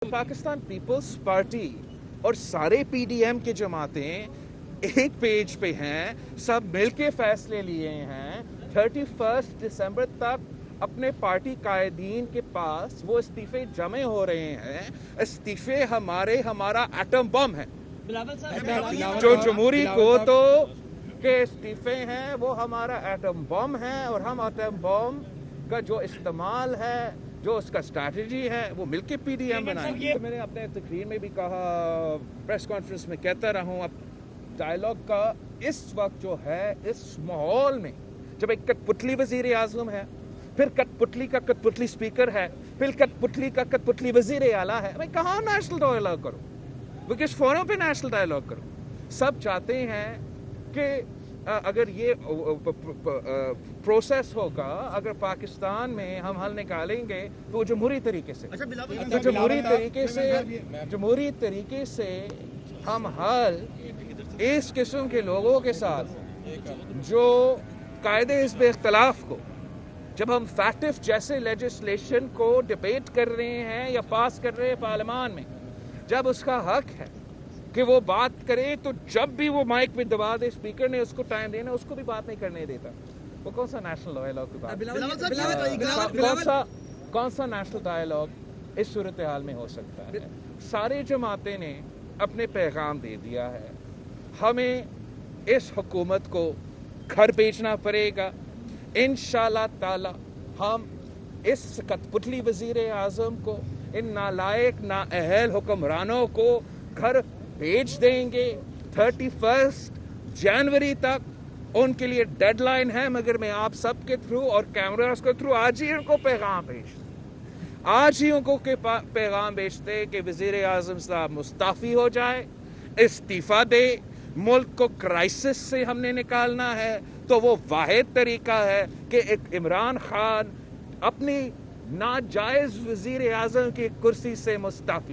Pakistan peoples party और सारे PDM के जमातें एक पेज पे हैं, सब मिलके फैसले लिए हैं 31 दिसंबर तक अपने पार्टी कायदीन के पास वो इस्तीफे जमे हो रहे हैं। इस्तीफे हमारा एटम बम है जो जमहूरी को तो के इस्तीफे हैं वो हमारा एटम बम है, और हम एटम बम का जो इस्तेमाल है, जो उसका स्ट्रैटेजी है, वो मिलके पीडीएम बनाएंगे। मैंने अपने तकरीर में भी कहा, प्रेस कॉन्फ्रेंस में कहता रहा हूँ, अब डायलॉग का इस वक्त जो है, इस माहौल में जब एक कठपुतली वजीर आजम है, फिर कठपुतली का कठपुतली स्पीकर है, फिर कठपुतली का कठपुतली वजीर आला है, मैं कहाँ नेशनल डायलॉग करूँ, वो किस फोरम पे नेशनल डायलॉग करूँ? सब चाहते हैं कि अगर ये प्रोसेस होगा, अगर पाकिस्तान में हम हल निकालेंगे तो जमहूरी तरीके से, तो जमहूरी तरीके से हम हल इस किस्म के लोगों के साथ जो कायदे हिज़्ब इख्तिलाफ को, जब हम फैक्टिव जैसे लेजिस्लेशन को डिबेट कर रहे हैं या पास कर रहे हैं पार्लियामान में, जब उसका हक है कि वो बात करे, तो जब भी वो माइक पे दबा दे, स्पीकर ने उसको टाइम देना, उसको भी बात नहीं करने देता। वो कौन सा नेशनल डायलॉग की बात? कौन सा नेशनल डायलॉग इस सूरत हाल में हो सकता है? सारे जमातें ने अपने पैगाम दे दिया है, हमें इस हुकूमत को घर भेजना पड़ेगा। इंशाअल्लाह ताला हम इस कठपुतली वजीर आजम को, इन नालायक नाअहल हुक्मरानों को घर भेज देंगे 31 जनवरी तक। उनके लिए डेडलाइन है, मगर मैं आप सबके थ्रू और कैमरास के थ्रू आज ही उनको पैगाम भेजते, आज ही उनको के पैगाम भेजते कि वजीर आजम साहब मुस्ताफी हो जाए, इस्तीफा दे। मुल्क को क्राइसिस से हमने निकालना है, तो वो वाहिद तरीका है कि एक इमरान खान अपनी नाजायज वजीर आजम की कुर्सी से मुस्ताफी